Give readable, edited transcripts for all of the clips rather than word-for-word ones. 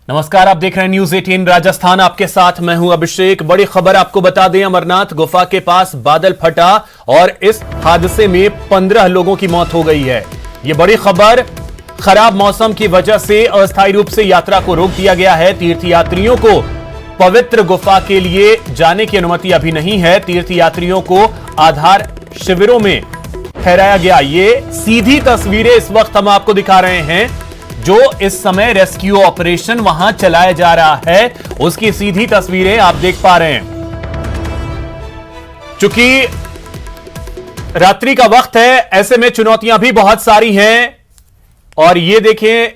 नमस्कार, आप देख रहे हैं न्यूज 18 राजस्थान। आपके साथ मैं हूं अभिषेक। बड़ी खबर आपको बता दें, अमरनाथ गुफा के पास बादल फटा और इस हादसे में 15 लोगों की मौत हो गई है। यह बड़ी खबर। खराब मौसम की वजह से अस्थायी रूप से यात्रा को रोक दिया गया है। तीर्थयात्रियों को पवित्र गुफा के लिए जाने की अनुमति अभी नहीं है। तीर्थयात्रियों को आधार शिविरों में ठहराया गया। ये सीधी तस्वीरें इस वक्त हम आपको दिखा रहे हैं। जो इस समय रेस्क्यू ऑपरेशन वहां चलाया जा रहा है, उसकी सीधी तस्वीरें आप देख पा रहे हैं। चूंकि रात्रि का वक्त है, ऐसे में चुनौतियां भी बहुत सारी हैं। और ये देखें,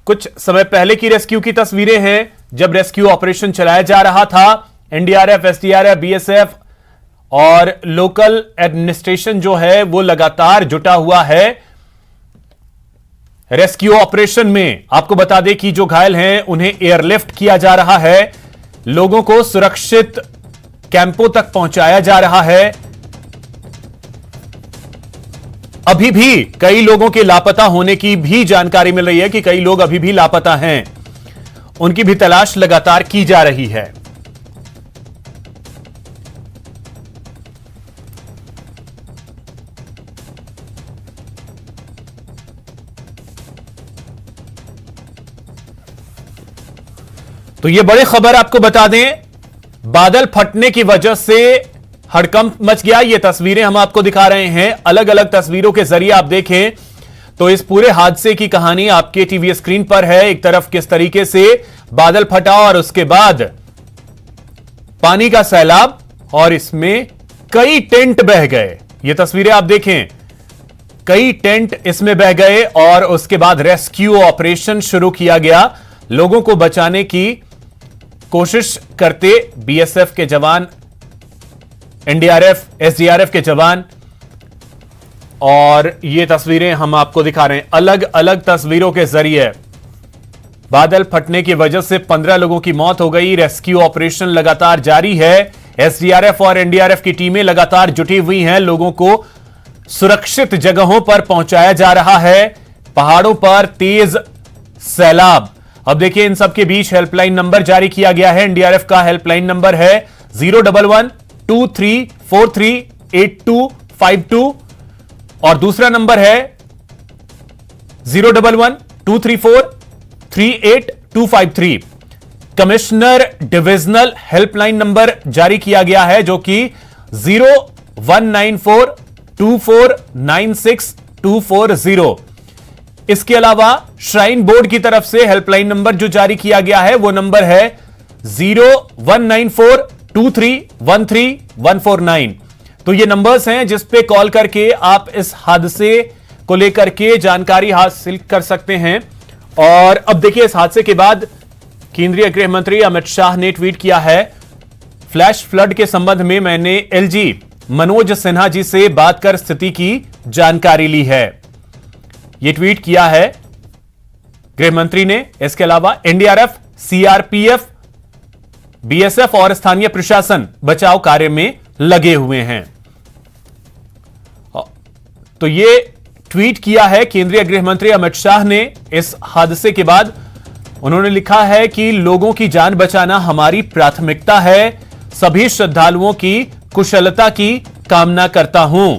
कुछ समय पहले की रेस्क्यू की तस्वीरें हैं, जब रेस्क्यू ऑपरेशन चलाया जा रहा था। एनडीआरएफ, एसडीआरएफ, बीएसएफ और लोकल एडमिनिस्ट्रेशन जो है वो लगातार जुटा हुआ है रेस्क्यू ऑपरेशन में। आपको बता दें कि जो घायल हैं उन्हें एयरलिफ्ट किया जा रहा है, लोगों को सुरक्षित कैंपों तक पहुंचाया जा रहा है। अभी भी कई लोगों के लापता होने की भी जानकारी मिल रही है कि कई लोग अभी भी लापता हैं, उनकी भी तलाश लगातार की जा रही है। तो यह बड़ी खबर आपको बता दें, बादल फटने की वजह से हड़कंप मच गया। ये तस्वीरें हम आपको दिखा रहे हैं। अलग अलग तस्वीरों के जरिए आप देखें तो इस पूरे हादसे की कहानी आपके टीवी स्क्रीन पर है। एक तरफ किस तरीके से बादल फटा और उसके बाद पानी का सैलाब और इसमें कई टेंट बह गए। ये तस्वीरें आप देखें, कई टेंट इसमें बह गए और उसके बाद रेस्क्यू ऑपरेशन शुरू किया गया। लोगों को बचाने की कोशिश करते बीएसएफ के जवान, एनडीआरएफ, एसडीआरएफ के जवान। और ये तस्वीरें हम आपको दिखा रहे हैं अलग अलग तस्वीरों के जरिए। बादल फटने की वजह से 15 लोगों की मौत हो गई। रेस्क्यू ऑपरेशन लगातार जारी है। एसडीआरएफ और एनडीआरएफ की टीमें लगातार जुटी हुई हैं। लोगों को सुरक्षित जगहों पर पहुंचाया जा रहा है। पहाड़ों पर तेज सैलाब। अब देखिए, इन सबके बीच हेल्पलाइन नंबर जारी किया गया है। एनडीआरएफ का हेल्पलाइन नंबर है 011-2343-8252 और दूसरा नंबर है 011-234-38253। कमिश्नर डिविजनल हेल्पलाइन नंबर जारी किया गया है, जो कि 0194249624 इसके अलावा श्राइन बोर्ड की तरफ से हेल्पलाइन नंबर जो जारी किया गया है वो नंबर है 019423134149। तो ये नंबर्स हैं जिस पे कॉल करके आप इस हादसे को लेकर के जानकारी हासिल कर सकते हैं। और अब देखिए, इस हादसे के बाद केंद्रीय गृह मंत्री अमित शाह ने ट्वीट किया है, फ्लैश फ्लड के संबंध में मैंने एलजी मनोज सिन्हा जी से बात कर स्थिति की जानकारी ली है। यह ट्वीट किया है गृह मंत्री ने। इसके अलावा एनडीआरएफ, सीआरपीएफ, बीएसएफ और स्थानीय प्रशासन बचाव कार्य में लगे हुए हैं। तो यह ट्वीट किया है केंद्रीय गृह मंत्री अमित शाह ने इस हादसे के बाद। उन्होंने लिखा है कि लोगों की जान बचाना हमारी प्राथमिकता है। सभी श्रद्धालुओं की कुशलता की कामना करता हूं।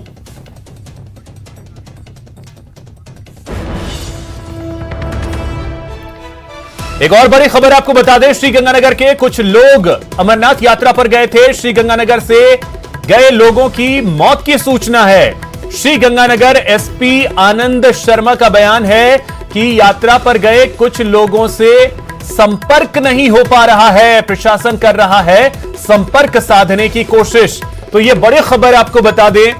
एक और बड़ी खबर आपको बता दें, श्रीगंगानगर के कुछ लोग अमरनाथ यात्रा पर गए थे। श्रीगंगानगर से गए लोगों की मौत की सूचना है। श्रीगंगानगर एसपी आनंद शर्मा का बयान है कि यात्रा पर गए कुछ लोगों से संपर्क नहीं हो पा रहा है। प्रशासन कर रहा है संपर्क साधने की कोशिश। तो यह बड़ी खबर आपको बता दें,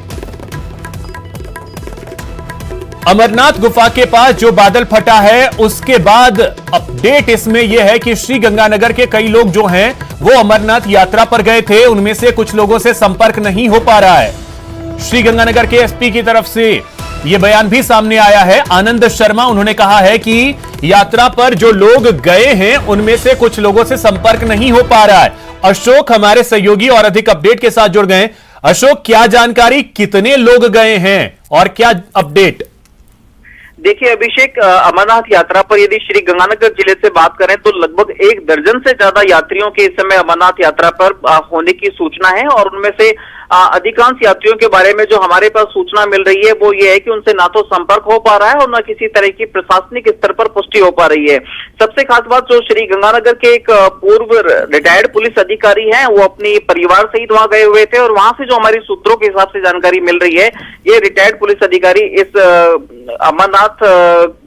अमरनाथ गुफा के पास जो बादल फटा है उसके बाद अपडेट इसमें यह है कि श्रीगंगानगर के कई लोग जो हैं वो अमरनाथ यात्रा पर गए थे। उनमें से कुछ लोगों से संपर्क नहीं हो पा रहा है। श्रीगंगानगर के एसपी की तरफ से यह बयान भी सामने आया है। आनंद शर्मा, उन्होंने कहा है कि यात्रा पर जो लोग गए हैं उनमें से कुछ लोगों से संपर्क नहीं हो पा रहा है। अशोक हमारे सहयोगी और अधिक अपडेट के साथ जुड़ गए। अशोक, क्या जानकारी, कितने लोग गए हैं और क्या अपडेट? देखिए अभिषेक, अमरनाथ यात्रा पर यदि श्री गंगानगर जिले से बात करें तो लगभग 1 दर्जन से ज्यादा यात्रियों के इस समय अमरनाथ यात्रा पर होने की सूचना है। और उनमें से अधिकांश यात्रियों के बारे में जो हमारे पास सूचना मिल रही है वो ये है कि उनसे ना तो संपर्क हो पा रहा है और न किसी तरह की प्रशासनिक स्तर पर पुष्टि हो पा रही है। सबसे खास बात, जो श्री गंगानगर के एक पूर्व रिटायर्ड पुलिस अधिकारी हैं, वो अपनी परिवार सहित वहां गए हुए थे और वहां से जो हमारी सूत्रों के हिसाब से जानकारी मिल रही है, ये रिटायर्ड पुलिस अधिकारी इस अमरनाथ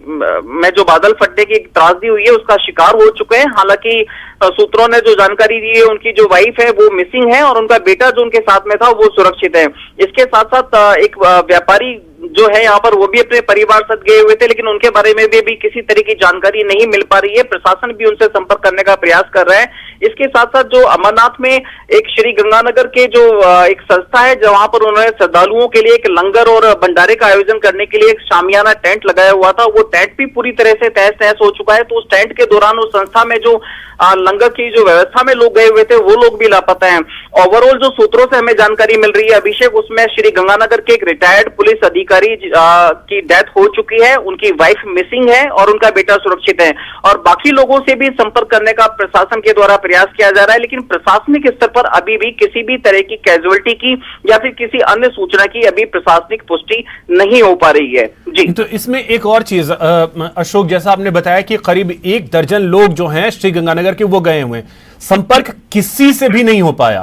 में जो बादल फटने की त्रासदी हुई है उसका शिकार हो चुके हैं। हालांकि सूत्रों ने जो जानकारी दी है, उनकी जो वाइफ है वो मिसिंग है और उनका बेटा जो उनके साथ में था वो सुरक्षित है। इसके साथ साथ एक व्यापारी जो है यहाँ पर, वो भी अपने परिवार साथ गए हुए थे, लेकिन उनके बारे में भी किसी तरह की जानकारी नहीं मिल पा रही है। प्रशासन भी उनसे संपर्क करने का प्रयास कर रहा है। इसके साथ साथ जो अमरनाथ में एक श्री गंगानगर के जो एक संस्था है, जहां पर उन्होंने श्रद्धालुओं के लिए एक लंगर और भंडारे का आयोजन करने के लिए एक शामियाना टेंट लगाया हुआ था, वो टेंट भी पूरी तरह से तहस नहस हो चुका है। तो उस टेंट के दौरान उस संस्था में जो लंगर की जो व्यवस्था में लोग गए हुए थे, वो लोग भी लापता हैं। ओवरऑल जो सूत्रों से हमें जानकारी मिल रही है अभिषेक, उसमें श्री गंगानगर के एक रिटायर्ड पुलिस अधिकारी की डेथ हो चुकी है, उनकी वाइफ मिसिंग है और उनका बेटा सुरक्षित है। और बाकी लोगों से भी संपर्क करने का प्रशासन के द्वारा प्रयास किया जा रहा है, लेकिन प्रशासनिक स्तर पर अभी भी किसी भी तरह की कैजुअलिटी की या फिर किसी अन्य सूचना की अभी प्रशासनिक पुष्टि नहीं हो पा रही है। जी, तो इसमें एक और चीज अशोक, जैसा आपने बताया कि करीब 1 दर्जन लोग जो हैं श्री गंगानगर के वो गए हुए, संपर्क किसी से भी नहीं हो पाया।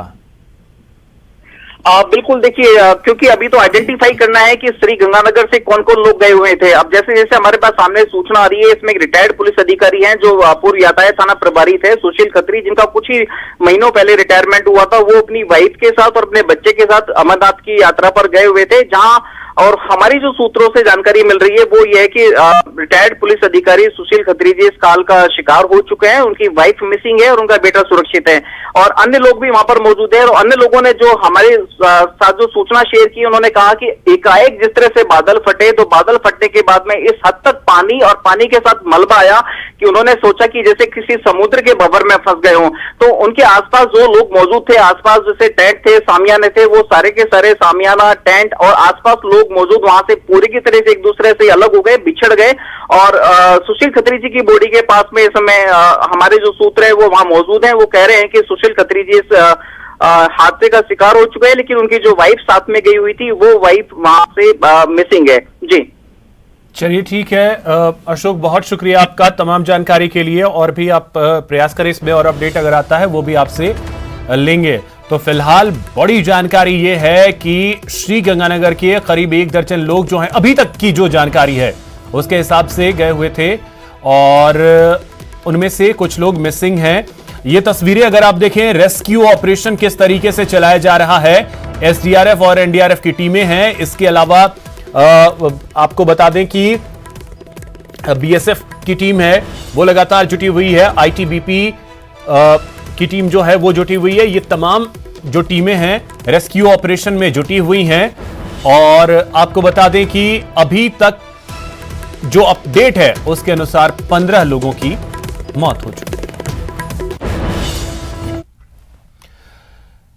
बिल्कुल, देखिए क्योंकि अभी तो आइडेंटिफाई करना है कि श्री गंगानगर से कौन कौन लोग गए हुए थे। अब जैसे जैसे हमारे पास सामने सूचना आ रही है, इसमें एक रिटायर्ड पुलिस अधिकारी हैं जो पूर्व यातायात थाना प्रभारी थे, सुशील खत्री, जिनका कुछ ही महीनों पहले रिटायरमेंट हुआ था। वो अपनी वाइफ के साथ और अपने बच्चे के साथ अमरनाथ की यात्रा पर गए हुए थे, जहां और हमारी जो सूत्रों से जानकारी मिल रही है वो ये है कि रिटायर्ड पुलिस अधिकारी सुशील खत्री जी इस काल का शिकार हो चुके हैं, उनकी वाइफ मिसिंग है और उनका बेटा सुरक्षित है। और अन्य लोग भी वहां पर मौजूद हैं। और अन्य लोगों ने जो हमारे साथ जो सूचना शेयर की, उन्होंने कहा कि एकाएक जिस तरह से बादल फटे, तो बादल फटने के बाद में इस हद तक पानी और पानी के साथ मलबा आया कि उन्होंने सोचा कि जैसे किसी समुद्र के भंवर में फंस गए हों। तो उनके आसपास जो लोग मौजूद थे, आसपास जैसे टेंट थे, सामियाने थे, वो सारे के सारे सामियाना, टेंट और आसपास लोग मौजूद वहां से पूरी की तरह से एक दूसरे से अलग हो गए, बिछड़ गए। और सुशील खत्री जी की बॉडी के पास में इस समय हमारे जो सूत्र है वो वहां मौजूद हैं। वो कह रहे हैं कि सुशील खत्री जी इस हादसे का शिकार हो चुके हैं, लेकिन उनकी जो वाइफ साथ में गई हुई थी वो वाइफ वहां से मिसिंग है। जी, चलिए ठीक है अशोक, बहुत शुक्रिया आपका तमाम जानकारी के लिए। और भी आप प्रयास करें इसमें, और अपडेट अगर आता है वो भी आपसे लेंगे। तो फिलहाल बड़ी जानकारी ये है कि श्री गंगानगर के करीब 1 दर्जन लोग जो हैं, अभी तक की जो जानकारी है उसके हिसाब से गए हुए थे और उनमें से कुछ लोग मिसिंग हैं। ये तस्वीरें अगर आप देखें, रेस्क्यू ऑपरेशन किस तरीके से चलाया जा रहा है, एसडीआरएफ और एनडीआरएफ की टीमें हैं। इसके अलावा आपको बता दें कि बीएसएफ की टीम है वो लगातार जुटी हुई है, आईटीबीपी की टीम जो है वो जुटी हुई है। ये तमाम जो टीमें हैं रेस्क्यू ऑपरेशन में जुटी हुई हैं। और आपको बता दें कि अभी तक जो अपडेट है उसके अनुसार 15 लोगों की मौत हो चुकी है।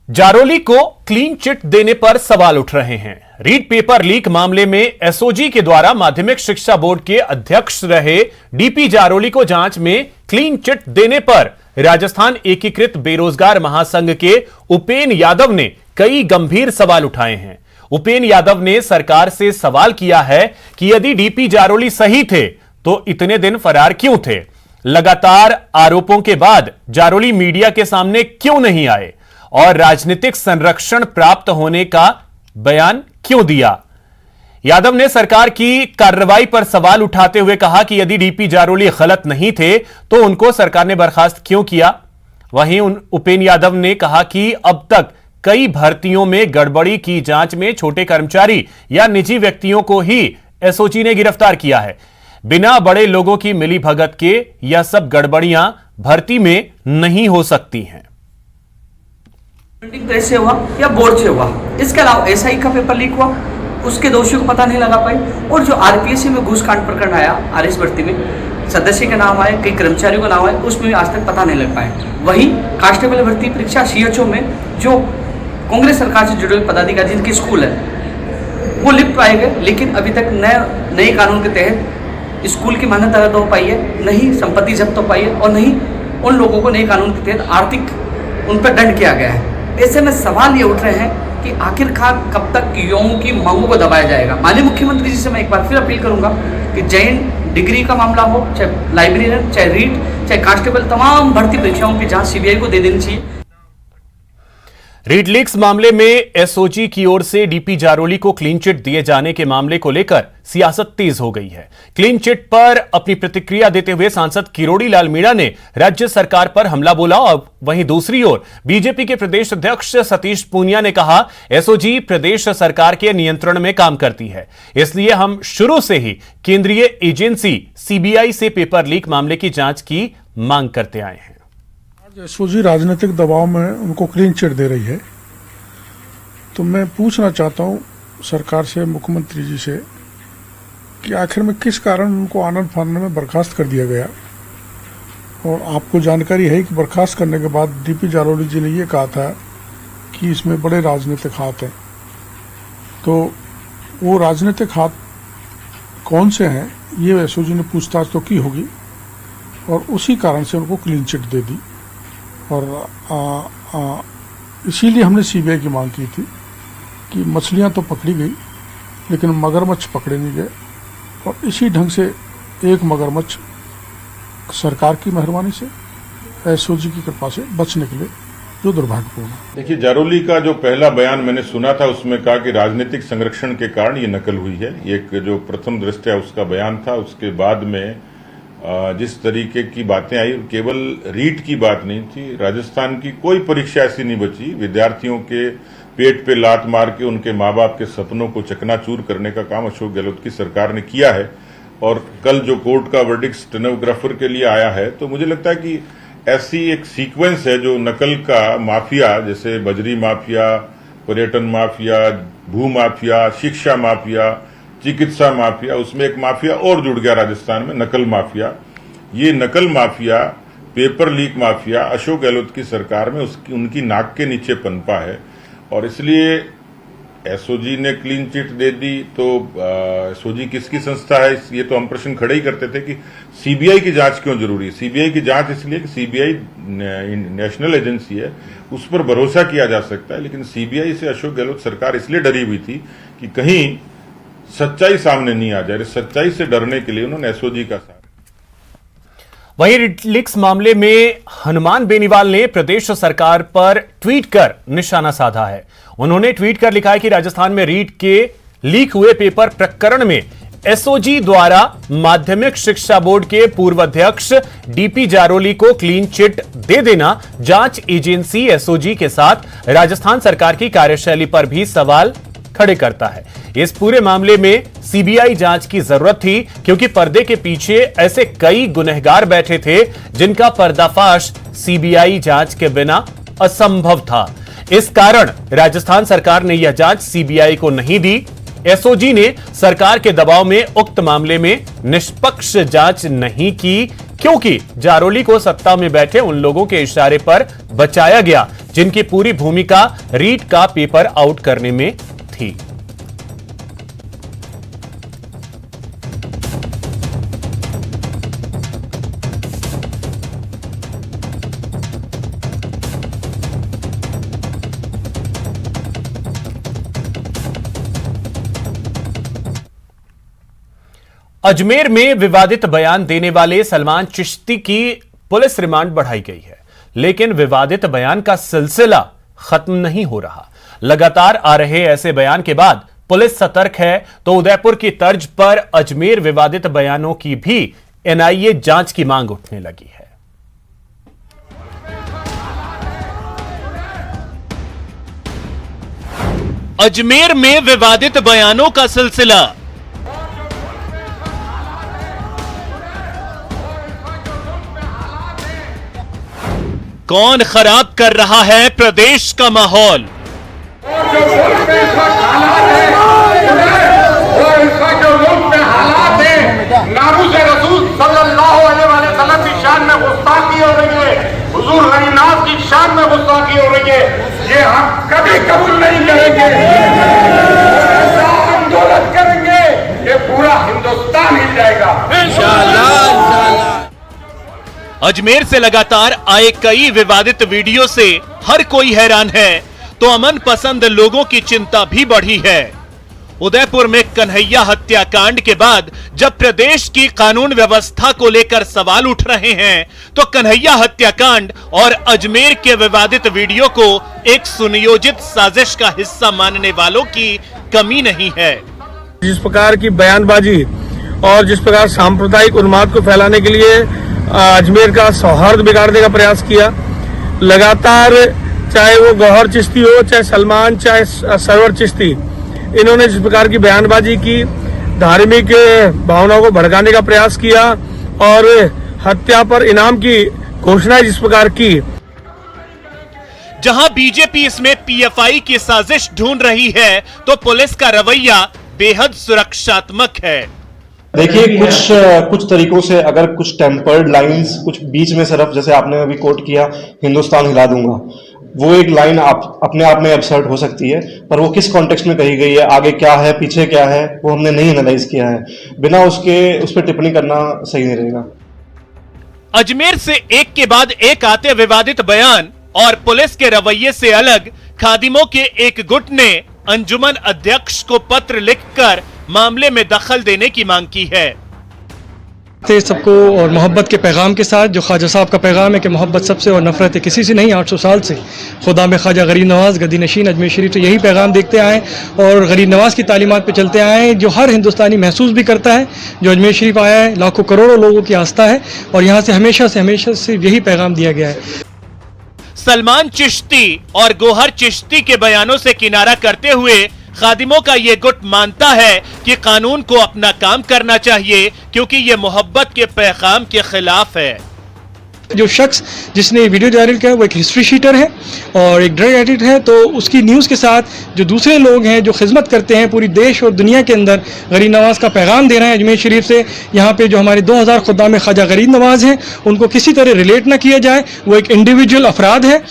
जारोली को क्लीन चिट देने पर सवाल उठ रहे हैं। रीट पेपर लीक मामले में एसओजी के द्वारा माध्यमिक शिक्षा बोर्ड के अध्यक्ष रहे डीपी जारोली को जांच में क्लीन चिट देने पर राजस्थान एकीकृत बेरोजगार महासंघ के उपेन यादव ने कई गंभीर सवाल उठाए हैं। उपेन यादव ने सरकार से सवाल किया है कि यदि डीपी जारोली सही थे तो इतने दिन फरार क्यों थे? लगातार आरोपों के बाद जारोली मीडिया के सामने क्यों नहीं आए और राजनीतिक संरक्षण प्राप्त होने का बयान क्यों दिया? यादव ने सरकार की कार्रवाई पर सवाल उठाते हुए कहा कि यदि डीपी जारोली गलत नहीं थे तो उनको सरकार ने बर्खास्त क्यों किया? वहीं उपेन यादव ने कहा कि अब तक कई भर्तियों में गड़बड़ी की जांच में छोटे कर्मचारी या निजी व्यक्तियों को ही एसओजी ने गिरफ्तार किया है। बिना बड़े लोगों की मिलीभगत के यह सब गड़बड़ियां भर्ती में नहीं हो सकती हैं। प्रिंटिंग प्रेस से हुआ या बोर्ड से हुआ, इसके अलावा एसआई का पेपर लीक हुआ, उसके दोषियों को पता नहीं लगा पाई। और जो आरपीएससी में घूसकांड प्रकरण आया, आरएस भर्ती में सदस्य के नाम आए, कई कर्मचारियों का नाम आए, उसमें भी आज तक पता नहीं लग पाए। वहीं कांस्टेबल भर्ती परीक्षा सीएचओ में जो कांग्रेस सरकार से जुड़े हुए पदाधिकारी जिनके स्कूल है वो लिप्त पाए गए, लेकिन अभी तक नए कानून के तहत स्कूल की मान्यता रद्द हो पाई है, नहीं संपत्ति जब्त हो पाई है और नहीं उन लोगों को नए कानून के तहत आर्थिक उन पर दंड किया गया है। ऐसे में सवाल ये उठ रहे हैं कि आखिरकार कब तक युवाओं की मांगों को दबाया जाएगा। माननीय मुख्यमंत्री जी से मैं एक बार फिर अपील करूंगा कि जैन डिग्री का मामला हो, चाहे लाइब्रेरियन, चाहे रीट, चाहे कांस्टेबल, तमाम भर्ती परीक्षाओं की जांच सीबीआई को दे देनी चाहिए। रीड लीक्स मामले में एसओजी की ओर से डीपी जारोली को क्लीन चिट दिए जाने के मामले को लेकर सियासत तेज हो गई है। क्लीन चिट पर अपनी प्रतिक्रिया देते हुए सांसद किरोड़ी लाल मीणा ने राज्य सरकार पर हमला बोला और वहीं दूसरी ओर बीजेपी के प्रदेश अध्यक्ष सतीश पूनिया ने कहा, एसओजी प्रदेश सरकार के नियंत्रण में काम करती है, इसलिए हम शुरू से ही केंद्रीय एजेंसी सीबीआई से पेपर लीक मामले की जांच की मांग करते आए हैं। एसओजी राजनीतिक दबाव में उनको क्लीन चिट दे रही है, तो मैं पूछना चाहता हूं सरकार से, मुख्यमंत्री जी से, कि आखिर में किस कारण उनको आनंद फानंद में बर्खास्त कर दिया गया। और आपको जानकारी है कि बर्खास्त करने के बाद डीपी जारोली जी ने ये कहा था कि इसमें बड़े राजनीतिक हाथ हैं। तो वो राजनीतिक हाथ कौन से हैं, ये एसओजी ने पूछताछ तो की होगी और उसी कारण से उनको क्लीन चिट दे दी। और इसीलिए हमने सीबीआई की मांग की थी कि मछलियां तो पकड़ी गई लेकिन मगरमच्छ पकड़े नहीं गए, और इसी ढंग से एक मगरमच्छ सरकार की मेहरबानी से, एसओजी की कृपा से बच निकले, जो दुर्भाग्यपूर्ण है। देखिए, जारोली का जो पहला बयान मैंने सुना था उसमें कहा कि राजनीतिक संरक्षण के कारण ये नकल हुई है। ये एक जो प्रथम दृष्टया उसका बयान था। उसके बाद में जिस तरीके की बातें आई, केवल रीट की बात नहीं थी, राजस्थान की कोई परीक्षा ऐसी नहीं बची, विद्यार्थियों के पेट पे लात मार के उनके माँ बाप के सपनों को चकनाचूर करने का काम अशोक गहलोत की सरकार ने किया है। और कल जो कोर्ट का वर्डिक्ट स्टेनोग्राफर के लिए आया है, तो मुझे लगता है कि ऐसी एक सीक्वेंस है जो नकल का माफिया, जैसे बजरी माफिया, पर्यटन माफिया, भू माफिया, शिक्षा माफिया, चिकित्सा माफिया, उसमें एक माफिया और जुड़ गया राजस्थान में, नकल माफिया। ये नकल mafia, paper leak mafia Ashok Gehlot की सरकार में उनकी नाक के नीचे पनपा है। और इसलिए एसओजी ने क्लीन चिट दे दी, तो एसओजी किसकी संस्था है, ये तो हम प्रश्न खड़े ही करते थे कि सीबीआई की जांच क्यों जरूरी है। सीबीआई की जांच इसलिए कि सीबीआई नेशनल एजेंसी है, उस पर भरोसा किया जा सकता है। लेकिन सीबीआई से अशोक गहलोत सरकार इसलिए डरी हुई थी कि कहीं सच्चाई सामने नहीं आ जाए। सच्चाई से डरने के लिए उन्होंने एसओजी का साथ। वहीं रीड लीक्स मामले में हनुमान बेनीवाल ने प्रदेश सरकार पर ट्वीट कर निशाना साधा है। उन्होंने ट्वीट कर लिखा है कि राजस्थान में रीट के लीक हुए पेपर प्रकरण में एसओजी द्वारा माध्यमिक शिक्षा बोर्ड के पूर्व अध्यक्ष डीपी जारोली को क्लीन चिट दे देना जांच एजेंसी एसओजी के साथ राजस्थान सरकार की कार्यशैली पर भी सवाल खड़े करता है। इस पूरे मामले में सीबीआई जांच की जरूरत थी, क्योंकि पर्दे के पीछे ऐसे कई गुनहगार बैठे थे जिनका पर्दाफाश सीबीआई जांच के बिना असंभव था। इस कारण राजस्थान सरकार ने यह जांच सीबीआई को नहीं दी। एसओजी ने सरकार के दबाव में उक्त मामले में निष्पक्ष जांच नहीं की, क्योंकि जारोली को सत्ता में बैठे उन लोगों के इशारे पर बचाया गया जिनकी पूरी भूमिका रीट का पेपर आउट करने में थी। अजमेर में विवादित बयान देने वाले सलमान चिश्ती की पुलिस रिमांड बढ़ाई गई है, लेकिन विवादित बयान का सिलसिला खत्म नहीं हो रहा। लगातार आ रहे ऐसे बयान के बाद पुलिस सतर्क है, तो उदयपुर की तर्ज पर अजमेर विवादित बयानों की भी एनआईए जांच की मांग उठने लगी है। अजमेर में विवादित बयानों का सिलसिला। कौन खराब कर रहा है प्रदेश का माहौल? नामुज़े रसूल सल्लल्लाहु अलैहि वसल्लम की शान में गुस्ताखी हो रही है, हुजूर गनीनाथ की शान में गुस्ताखी हो रही है। ये हम कभी कबूल नहीं करेंगे। ऐसा आंदोलन करेंगे कि पूरा हिंदुस्तान हिल जाएगा। अजमेर से लगातार आए कई विवादित वीडियो से हर कोई हैरान है, तो अमन पसंद लोगों की चिंता भी बढ़ी है। उदयपुर में कन्हैया हत्याकांड के बाद जब प्रदेश की कानून व्यवस्था को लेकर सवाल उठ रहे हैं, तो कन्हैया हत्याकांड और अजमेर के विवादित वीडियो को एक सुनियोजित साजिश का हिस्सा मानने वालों की कमी नहीं है। जिस प्रकार की बयानबाजी और जिस प्रकार सांप्रदायिक उन्माद को फैलाने के लिए अजमेर का सौहार्द बिगाड़ने का प्रयास किया, लगातार चाहे वो गौहर चिश्ती हो, चाहे सलमान, चाहे सरवर चिश्ती, इन्होंने जिस प्रकार की बयानबाजी की, धार्मिक भावनाओं को भड़काने का प्रयास किया और हत्या पर इनाम की घोषणा जिस प्रकार की। जहां बीजेपी इसमें पीएफआई की साजिश ढूंढ रही है, तो पुलिस का रवैया बेहद सुरक्षात्मक है। देखिए, कुछ तरीकों से अगर कुछ टेम्पर्ड लाइंस कुछ बीच में सिर्फ, जैसे आपने अभी कोट किया हिंदुस्तान हिला दूंगा, वो एक लाइन अपने आप में एब्सर्ड हो सकती है, पर वो किस कॉन्टेक्स्ट में कही गई है, आगे क्या है, पीछे क्या है, वो हमने नहीं एनालाइज किया है। बिना उस पर टिप्पणी करना सही नहीं रहेगा। अजमेर से एक के बाद एक आते विवादित बयान और पुलिस के रवैये से अलग खादिमों के एक गुट ने अंजुमन अध्यक्ष को पत्र लिखकर मामले में दखल देने की मांग की है। सबको और मोहब्बत के पैगाम के साथ, जो ख्वाजा साहब का पैगाम है कि मोहब्बत सबसे और नफरत है किसी से नहीं, 800 साल से खुदा में ख्वाजा गरीब नवाज गद्दी नशीन अजमेर शरीफ से यही पैगाम देखते आए और गरीब नवाज की तालीमात पे चलते आए हैं, जो हर हिंदुस्तानी महसूस भी करता है। जो अजमेर शरीफ आया है, लाखों करोड़ों लोगों की आस्था है और यहाँ से हमेशा से यही पैगाम दिया गया है। सलमान चिश्ती और गोहर चिश्ती के बयानों से किनारा करते हुए खादिमों का ये गुट मानता है कि कानून को अपना काम करना चाहिए, क्योंकि ये मोहब्बत के पैगाम के खिलाफ है। जो शख्स जिसने वीडियो जारी किया वो एक हिस्ट्री शीटर है और एक ड्रग एडिक्ट है, तो उसकी न्यूज़ के साथ जो दूसरे लोग हैं जो खिदमत करते हैं पूरी देश और दुनिया के अंदर, गरीब नवाज का पैगाम दे रहे हैं अजमेर शरीफ से, यहाँ पे जो हमारे 2000 खुदा में ख्वाजा गरीब नवाज हैं उनको किसी तरह रिलेट ना किया जाए, वो एक इंडिविजुअल अफराद है।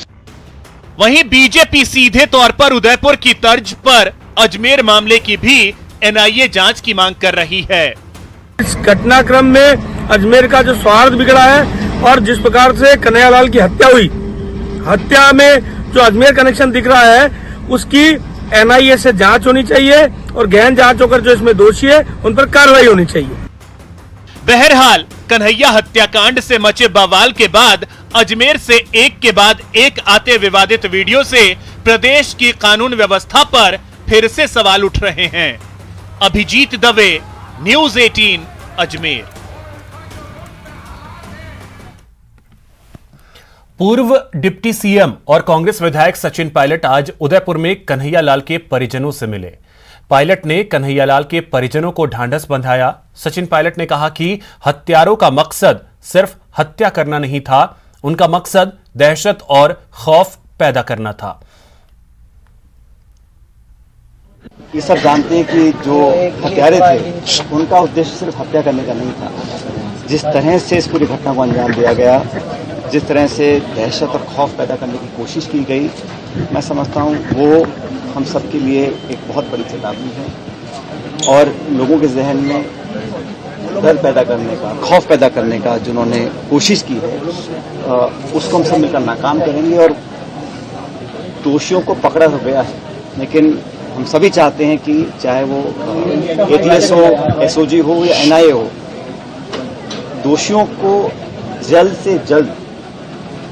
वहीं बीजेपी सीधे तौर पर उदयपुर की तर्ज पर अजमेर मामले की भी एनआईए जांच की मांग कर रही है। इस घटनाक्रम में अजमेर का जो सौहार्द बिगड़ा है और जिस प्रकार से कन्हैयालाल की हत्या हुई, हत्या में जो अजमेर कनेक्शन दिख रहा है, उसकी एनआईए से जांच होनी चाहिए और गहन जांच होकर जो इसमें दोषी है उन पर कार्रवाई होनी चाहिए। बहरहाल कन्हैया हत्याकांड से मचे बवाल के बाद अजमेर से एक के बाद एक आते विवादित वीडियो से प्रदेश की कानून व्यवस्था पर फिर से सवाल उठ रहे हैं। अभिजीत दवे, न्यूज़ 18 अजमेर। पूर्व डिप्टी सीएम और कांग्रेस विधायक सचिन पायलट आज उदयपुर में कन्हैयालाल के परिजनों से मिले। पायलट ने कन्हैयालाल के परिजनों को ढांढस बंधाया। सचिन पायलट ने कहा कि हत्यारों का मकसद सिर्फ हत्या करना नहीं था, उनका मकसद दहशत और खौफ पैदा करना था। ये सब जानते हैं कि जो हत्यारे थे उनका उद्देश्य सिर्फ हत्या करने का नहीं था। जिस तरह से इस पूरी घटना को अंजाम दिया गया, जिस तरह से दहशत और खौफ पैदा करने की कोशिश की गई, मैं समझता हूँ वो हम सब के लिए एक बहुत बड़ी चेतावनी है और लोगों के जहन में डर पैदा करने का, खौफ पैदा करने का जिन्होंने कोशिश की है, उसको हम सब मिलकर नाकाम करेंगे। और दोषियों को पकड़ा तो गया है, लेकिन हम सभी चाहते हैं कि चाहे वो एटीएस हो, एसओजी हो या एनआईए हो, दोषियों को जल्द से जल्द,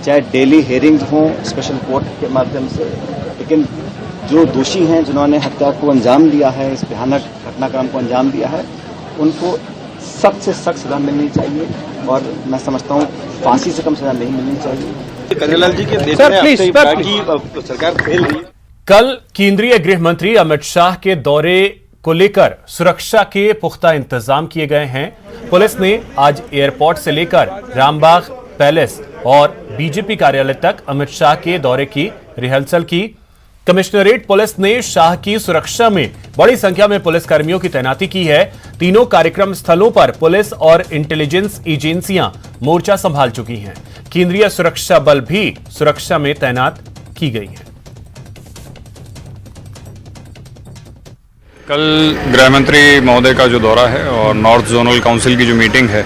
चाहे डेली हेयरिंग्स हो स्पेशल कोर्ट के माध्यम से, लेकिन जो दोषी हैं जिन्होंने हत्या को अंजाम दिया है, इस भयानक घटनाक्रम को अंजाम दिया है, उनको सख्त से सख्त सजा मिलनी चाहिए और मैं समझता हूँ फांसी से कम सजा नहीं मिलनी चाहिए। कन्हैयालाल जी के देश में सरकार फेल रही। कल केंद्रीय गृह मंत्री अमित शाह के दौरे को लेकर सुरक्षा के पुख्ता इंतजाम किए गए हैं। पुलिस ने आज एयरपोर्ट से लेकर रामबाग पैलेस और बीजेपी कार्यालय तक अमित शाह के दौरे की रिहर्सल की। कमिश्नरेट पुलिस ने शाह की सुरक्षा में बड़ी संख्या में पुलिसकर्मियों की तैनाती की है। तीनों कार्यक्रम स्थलों पर पुलिस और इंटेलिजेंस एजेंसियां मोर्चा संभाल चुकी हैं। केंद्रीय सुरक्षा बल भी सुरक्षा में तैनात की गई है। कल गृह मंत्री महोदय का जो दौरा है और नॉर्थ जोनल काउंसिल की जो मीटिंग है,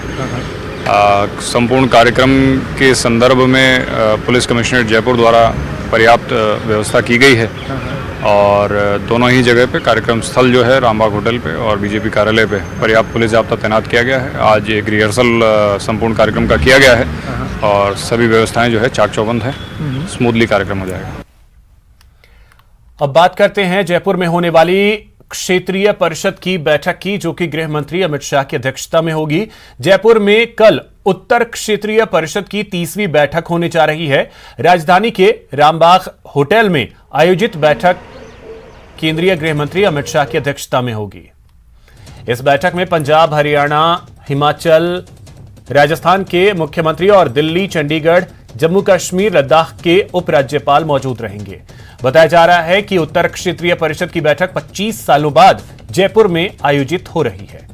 संपूर्ण कार्यक्रम के संदर्भ में पुलिस कमिश्नरेट जयपुर द्वारा पर्याप्त व्यवस्था की गई है और दोनों ही जगह पे कार्यक्रम स्थल जो है रामबाग होटल पे और बीजेपी कार्यालय पे पर्याप्त पुलिस जाब्ता तैनात किया गया है। आज एक रिहर्सल संपूर्ण कार्यक्रम का किया गया है और सभी व्यवस्थाएं जो है चाक चौबंद है, स्मूथली कार्यक्रम हो जाएगा। अब बात करते हैं जयपुर में होने वाली क्षेत्रीय परिषद की बैठक की, जो कि गृह मंत्री अमित शाह की अध्यक्षता में होगी। जयपुर में कल उत्तर क्षेत्रीय परिषद की 30वीं बैठक होने जा रही है। राजधानी के रामबाग होटल में आयोजित बैठक केंद्रीय गृह मंत्री अमित शाह की अध्यक्षता में होगी। इस बैठक में पंजाब, हरियाणा, हिमाचल, राजस्थान के मुख्यमंत्री और दिल्ली, चंडीगढ़, जम्मू कश्मीर, लद्दाख के उपराज्यपाल मौजूद रहेंगे। बताया जा रहा है कि उत्तर क्षेत्रीय परिषद की बैठक 25 सालों बाद जयपुर में आयोजित हो रही है।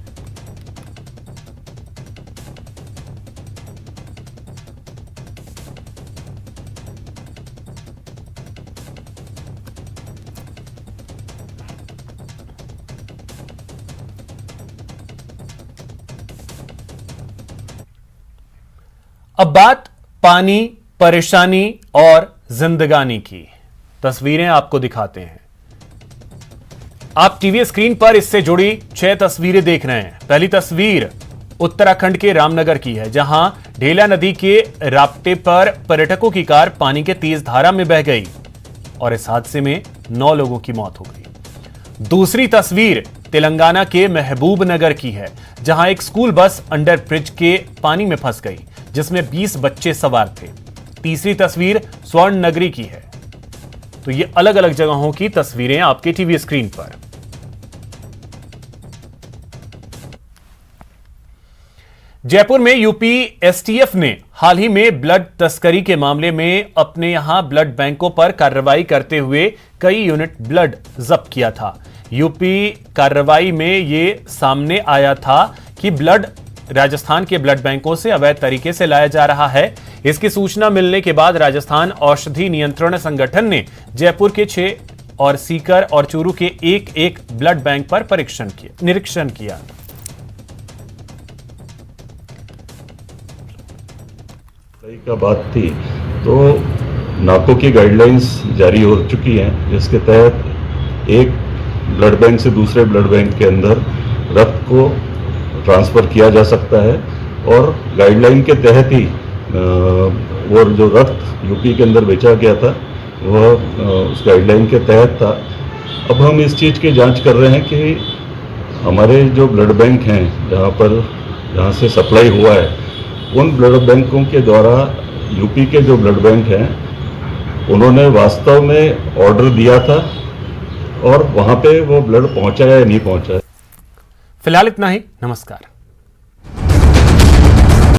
अब बात पानी, परेशानी और जिंदगानी की। तस्वीरें आपको दिखाते हैं। आप टीवी स्क्रीन पर इससे जुड़ी 6 तस्वीरें देख रहे हैं। पहली तस्वीर उत्तराखंड के रामनगर की है, जहां ढेला नदी के राफ्टे पर पर्यटकों की कार पानी के तेज धारा में बह गई और इस हादसे में 9 लोगों की मौत हो गई। दूसरी तस्वीर तेलंगाना के महबूब नगर की है, जहां एक स्कूल बस अंडर ब्रिज के पानी में फंस गई, जिसमें 20 बच्चे सवार थे। तीसरी तस्वीर स्वर्ण नगरी की है। तो ये अलग अलग जगहों की तस्वीरें आपके टीवी स्क्रीन पर। जयपुर में यूपी एसटीएफ ने हाल ही में ब्लड तस्करी के मामले में अपने यहां ब्लड बैंकों पर कार्रवाई करते हुए कई यूनिट ब्लड जब्त किया था। यूपी कार्रवाई में यह सामने आया था कि ब्लड राजस्थान के ब्लड बैंकों से अवैध तरीके से लाया जा रहा है। इसकी सूचना मिलने के बाद राजस्थान औषधि नियंत्रण संगठन ने जयपुर के 6 और सीकर और चूरू के एक ब्लड बैंक पर निरीक्षण किया। का बात थी तो नाको की गाइडलाइंस जारी हो चुकी हैं, जिसके तहत एक ब्लड बैंक से दूसरे ब्लड बैंक के अंदर रक्त को ट्रांसफ़र किया जा सकता है और गाइडलाइन के तहत ही वो जो रक्त यूपी के अंदर बेचा गया था वह उस गाइडलाइन के तहत था। अब हम इस चीज़ की जांच कर रहे हैं कि हमारे जो ब्लड बैंक हैं जहाँ से सप्लाई हुआ है, उन ब्लड बैंकों के द्वारा यूपी के जो ब्लड बैंक हैं उन्होंने वास्तव में ऑर्डर दिया था और वहाँ पे वो ब्लड पहुँचा या नहीं पहुँचा। फिलहाल इतना ही। नमस्कार।